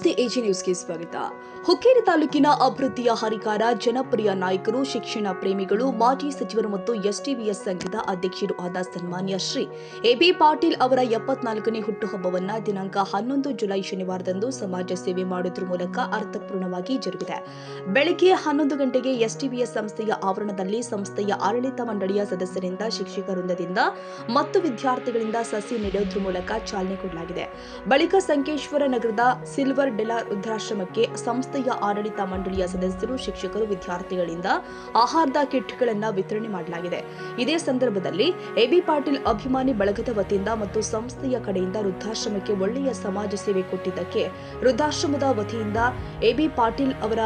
ನಮಸ್ತೆ ಎಜಿ ನ್ಯೂಸ್ಗೆ ಸ್ವಾಗತ. ಹುಕ್ಕೇರಿ ತಾಲೂಕಿನ ಅಭಿವೃದ್ಧಿಯ ಹರಿಕಾರ, ಜನಪ್ರಿಯ ನಾಯಕರು, ಶಿಕ್ಷಣ ಪ್ರೇಮಿಗಳು, ಮಾಜಿ ಸಚಿವರು ಮತ್ತು ಎಸ್ಟಿಬಿಎಸ್ ಸಂಘದ ಅಧ್ಯಕ್ಷರು ಆದ ಸನ್ಮಾನ್ಯ ಶ್ರೀ ಎಬಿ ಪಾಟೀಲ್ ಅವರ 74ನೇ ಹುಟ್ಟುಹಬ್ಬವನ್ನು ದಿನಾಂಕ 11 ಜುಲೈ ಶನಿವಾರದಂದು ಸಮಾಜ ಸೇವೆ ಮಾಡುವುದರ ಮೂಲಕ ಅರ್ಥಪೂರ್ಣವಾಗಿ ಜರುಗಿದೆ. ಬೆಳಗ್ಗೆ 11 ಗಂಟೆಗೆ ಎಸ್ಟಿಬಿಎಸ್ ಸಂಸ್ಥೆಯ ಆವರಣದಲ್ಲಿ ಸಂಸ್ಥೆಯ ಆಡಳಿತ ಮಂಡಳಿಯ ಸದಸ್ಯರಿಂದ, ಶಿಕ್ಷಕ ವೃಂದದಿಂದ ಮತ್ತು ವಿದ್ಯಾರ್ಥಿಗಳಿಂದ ಸಸಿ ನೆಡುವುದರ ಮೂಲಕ ಚಾಲನೆ ಕೊಡಲಾಗಿದೆ. ಬಳಿಕ ಸಂಕೇಶ್ವರ ನಗರದ ಸಿಲ್ವರ್ ಡೆಲಾ ವೃದ್ಧಾಶ್ರಮಕ್ಕೆ ಸಂಸ್ಥೆಯ ಆಡಳಿತ ಮಂಡಳಿಯ ಸದಸ್ಯರು, ಶಿಕ್ಷಕರು, ವಿದ್ಯಾರ್ಥಿಗಳಿಂದ ಆಹಾರದ ಕಿಟ್ಗಳನ್ನು ವಿತರಣೆ ಮಾಡಲಾಗಿದೆ. ಇದೇ ಸಂದರ್ಭದಲ್ಲಿ ಎಬಿ ಪಾಟೀಲ್ ಅಭಿಮಾನಿ ಬಳಗದ ವತಿಯಿಂದ ಮತ್ತು ಸಂಸ್ಥೆಯ ಕಡೆಯಿಂದ ವೃದ್ಧಾಶ್ರಮಕ್ಕೆ ಒಳ್ಳೆಯ ಸಮಾಜ ಸೇವೆ ಕೊಟ್ಟಿದ್ದಕ್ಕೆ ವೃದ್ಧಾಶ್ರಮದ ವತಿಯಿಂದ ಎಬಿ ಪಾಟೀಲ್ ಅವರ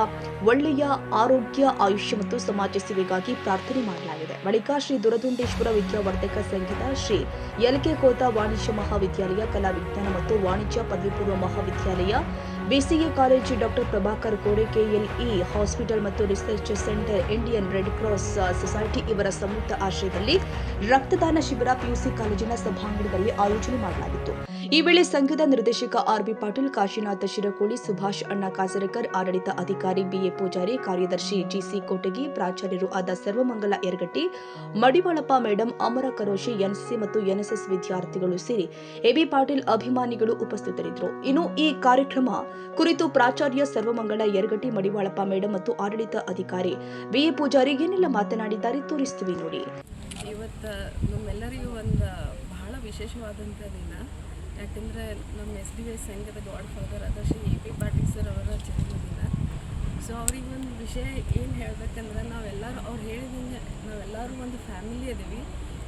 ಒಳ್ಳೆಯ ಆರೋಗ್ಯ, ಆಯುಷ್ಯ ಮತ್ತು ಸಮಾಜ ಸೇವೆಗಾಗಿ ಪ್ರಾರ್ಥನೆ ಮಾಡಲಾಗಿದೆ. ಬಳಿಕ ಶ್ರೀ ದುರದುಂಡೇಶ್ವರ ವಿದ್ಯಾವರ್ಧಕ ಸಂಘದ ಶ್ರೀ ಎಲ್ಕೆ ಕೋತಾ ವಾಣಿಜ್ಯ ಮಹಾವಿದ್ಯಾಲಯ, ಕಲಾ ವಿಜ್ಞಾನ ಮತ್ತು ವಾಣಿಜ್ಯ ಪದವಿ ಪೂರ್ವ ಮಹಾವಿದ್ಯಾಲಯ, BCA college, doctor Prabhakar Kore, KLE hospital ಮತ್ತು research centre, Indian red cross society ಇವರ ಸಂಯುಕ್ತ ಆಶ್ರಯದಲ್ಲಿ ರಕ್ತದಾನ ಶಿಬಿರ ಪಿಯುಸಿ ಕಾಲೇಜಿನ ಸಭಾಂಗಣದಲ್ಲಿ ಆಯೋಜನೆ ಮಾಡಲಾಗಿತ್ತು. ಈ ವೇಳೆ ಸಂಘದ ನಿರ್ದೇಶಕ ಆರ್ಬಿ ಪಾಟೀಲ್, ಕಾಶಿನಾಥ ಶಿರಕೋಳಿ, ಸುಭಾಷ್ ಅಣ್ಣ ಕಾಸರಕರ್, ಆಡಳಿತ ಅಧಿಕಾರಿ ಬಿಎ ಪೂಜಾರಿ, ಕಾರ್ಯದರ್ಶಿ ಜಿಸಿ ಕೋಟಗಿ, ಪ್ರಾಚಾರ್ಯರು ಆದ ಸರ್ವಮಂಗಲ ಯರಗಟ್ಟಿ, ಮಡಿವಾಳಪ್ಪ ಮೇಡಂ, ಅಮರ ಕರೋಶಿ, ಎನ್ಸಿಸಿ ಮತ್ತು ಎನ್ಎಸ್ಎಸ್ ವಿದ್ಯಾರ್ಥಿಗಳು ಸೇರಿ ಎಬಿ ಪಾಟೀಲ್ ಅಭಿಮಾನಿಗಳು ಉಪಸ್ಥಿತರಿದ್ದರು. ಇನ್ನು ಈ ಕಾರ್ಯಕ್ರಮ ಕುರಿತು ಪ್ರಾಚಾರ್ಯ ಸರ್ವಮಂಗಳ ಯರಗಟ್ಟಿ, ಮಡಿವಾಳಪ್ಪ ಮೇಡಂ ಮತ್ತು ಆಡಳಿತ ಅಧಿಕಾರಿ ಬಿಎ ಪೂಜಾರಿ ಏನೆಲ್ಲ ಮಾತನಾಡಿದ್ದಾರೆ ತೋರಿಸ್ತೀವಿ ನೋಡಿ. ಇವತ್ತು ನಮ್ಮೆಲ್ಲರಿಗೂ ಒಂದು ಬಹಳ ವಿಶೇಷವಾದಂಥ ದಿನ. ಯಾಕೆಂದರೆ ನಮ್ಮ ಎಸ್ಡಿಬಿಎಸ್ ಸಂಘದ ಗಾಡ್ ಫಾದರ್ ಆದ ಶ್ರೀ ಎಬಿ ಪಾಟೀಲ್ ಸರ್ ಅವರ ಜನ್ಮದಿನ. ಸೊ ಅವ್ರಿಗೆ ಒಂದು ವಿಷಯ ಏನು ಹೇಳಬೇಕಂದ್ರೆ, ನಾವೆಲ್ಲರೂ ಅವ್ರು ಹೇಳಿದಂಗೆ ನಾವೆಲ್ಲರೂ ಒಂದು ಫ್ಯಾಮಿಲಿ ಇದೀವಿ.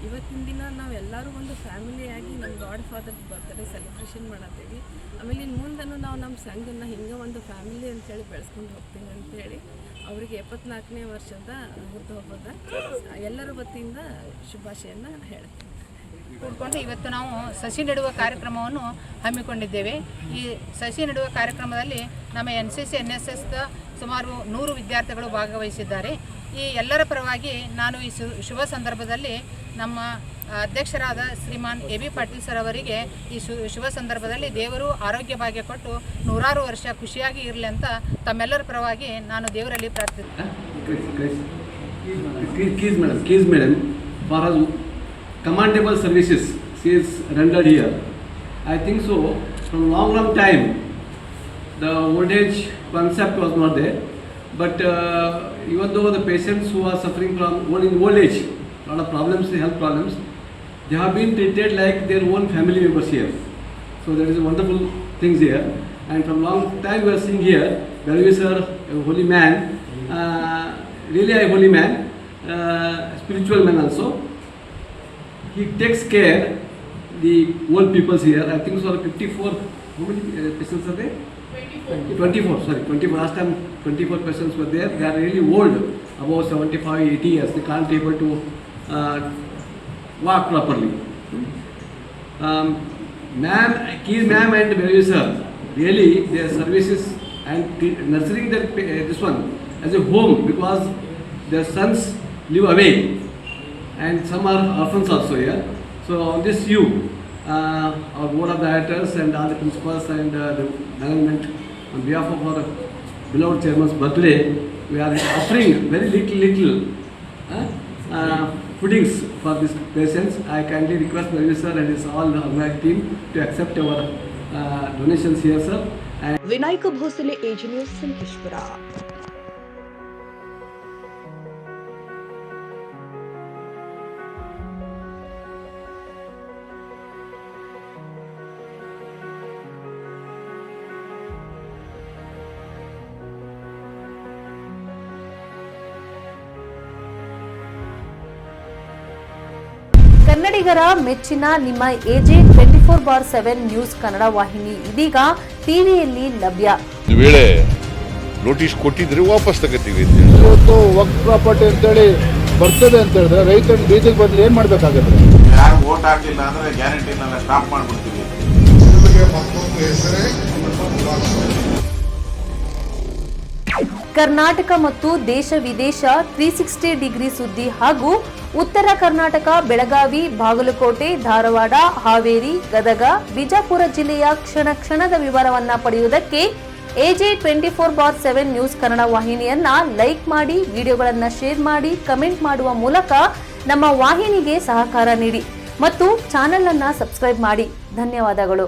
ಇವತ್ತಿನ ದಿನ ನಾವೆಲ್ಲರೂ ಒಂದು ಫ್ಯಾಮಿಲಿಯಾಗಿ ನಮ್ಮ ಗಾಡ್ ಫಾದರ್ ಬರ್ತ್ಡೇ ಸೆಲೆಬ್ರೇಷನ್ ಮಾಡತ್ತೀವಿ. ಆಮೇಲೆ ಇನ್ನು ಮುಂದೆನೂ ನಾವು ನಮ್ಮ ಸಂಘನ ಹಿಂಗೆ ಒಂದು ಫ್ಯಾಮಿಲಿ ಅಂತೇಳಿ ಬೆಳೆಸ್ಕೊಂಡು ಹೋಗ್ತೀವಿ ಅಂತೇಳಿ ಅವರಿಗೆ 74ನೇ ವರ್ಷದ ಹುಟ್ಟುಹಬ್ಬದ ಎಲ್ಲರ ವತಿಯಿಂದ ಶುಭಾಶಯನ ಹೇಳ್ತೀನಿ. ಕೂಡ್ಕೊಂಡು ಇವತ್ತು ನಾವು ಸಸಿ ನೆಡುವ ಕಾರ್ಯಕ್ರಮವನ್ನು ಹಮ್ಮಿಕೊಂಡಿದ್ದೇವೆ. ಈ ಸಸಿ ನೆಡುವ ಕಾರ್ಯಕ್ರಮದಲ್ಲಿ ನಮ್ಮ NCC NSSದ ಸುಮಾರು 100 ವಿದ್ಯಾರ್ಥಿಗಳು ಭಾಗವಹಿಸಿದ್ದಾರೆ. ಈ ಎಲ್ಲರ ಪರವಾಗಿ ನಾನು ಈ ಶುಭ ಸಂದರ್ಭದಲ್ಲಿ ನಮ್ಮ ಅಧ್ಯಕ್ಷರಾದ ಶ್ರೀಮಾನ್ ಎಬಿ ಪಾಟೀಲ್ ಸರ್ ಅವರಿಗೆ ಈ ಶುಭ ಸಂದರ್ಭದಲ್ಲಿ ದೇವರು ಆರೋಗ್ಯ ಭಾಗ್ಯ ಕೊಟ್ಟು 100 ವರ್ಷ ಖುಷಿಯಾಗಿ ಇರಲಿ ಅಂತ ತಮ್ಮೆಲ್ಲರ ಪರವಾಗಿ ನಾನು ದೇವರಲ್ಲಿ ಪ್ರಾರ್ಥಿಸ್ತೇನೆ. Commendable services she is rendered here. I think so. From long time, the old age concept was not there. But even though the patients who are suffering from old age, a lot of problems, health problems, they have been treated like their own family members here. So there is a wonderful things here. And from long time we are seeing here, Belvi sir, a holy man, really a holy man, spiritual man also. He takes care the old peoples here. I think so 54, how many patients are there? 24, sorry, 24. Last time 24 patients were there. They are really old, about 75, 80 years. They can't be able to walk properly. Ma'am and Belvi sir, really their services and nurturing this one as a home, because their sons live away. And some are orphans also here. So on this view, our board of directors and all the principals and the management, on behalf of our beloved chairman's birthday, we are offering very little foodings for these patients. I kindly request Belvi sir and his all organized team to accept our donations here, sir. And Vinayak Bhosale, AG news, Sankeshwar. ಕನ್ನಡಿಗರ ಮೆಚ್ಚಿನ ನಿಮ್ಮ AJ 24/7 news Kannada ವಾಹಿನಿ ಇದೀಗ ಟಿವಿಯಲ್ಲಿ ಲಭ್ಯ. ಒಂದು ವೇಳೆ notice ಕೊಟ್ಟಿದ್ರೆ ವಾಪಸ್ ತಗೋತೀವಿ. ಇವತ್ತು ವಕ್ಫ್ ಪ್ರಾಪರ್ಟಿ ಅಂತೇಳಿ ಬರ್ತದೆ ಅಂತ ಹೇಳಿದ್ರೆ ರೈತರು ಬೀದಿಗೆ ಬಂದ್ರೆ ಏನ್ ಮಾಡ್ಬೇಕಾಗುತ್ತೆ? ಯಾರು ವೋಟ್ ಹಾಕಿಲ್ಲ ಅಂದ್ರೆ ಗ್ಯಾರಂಟಿನೆಲ್ಲ ಸ್ಟಾಪ್ ಮಾಡ್ಬಿಡ್ತೀವಿ. ಕರ್ನಾಟಕ ಮತ್ತು ದೇಶ ವಿದೇಶ 360 ಡಿಗ್ರಿ ಸುದ್ದಿ ಹಾಗೂ ಉತ್ತರ ಕರ್ನಾಟಕ, ಬೆಳಗಾವಿ, ಬಾಗಲಕೋಟೆ, ಧಾರವಾಡ, ಹಾವೇರಿ, ಗದಗ, ಬಿಜಾಪುರ ಜಿಲ್ಲೆಯ ಕ್ಷಣ ಕ್ಷಣದ ವಿವರವನ್ನ ಪಡೆಯುವುದಕ್ಕೆ AJ24/7 ನ್ಯೂಸ್ ಕನ್ನಡ ವಾಹಿನಿಯನ್ನ ಲೈಕ್ ಮಾಡಿ, ವಿಡಿಯೋಗಳನ್ನು ಶೇರ್ ಮಾಡಿ, ಕಮೆಂಟ್ ಮಾಡುವ ಮೂಲಕ ನಮ್ಮ ವಾಹಿನಿಗೆ ಸಹಕಾರ ನೀಡಿ ಮತ್ತು ಚಾನೆಲ್ ಅನ್ನು ಸಬ್ಸ್ಕ್ರೈಬ್ ಮಾಡಿ. ಧನ್ಯವಾದಗಳು.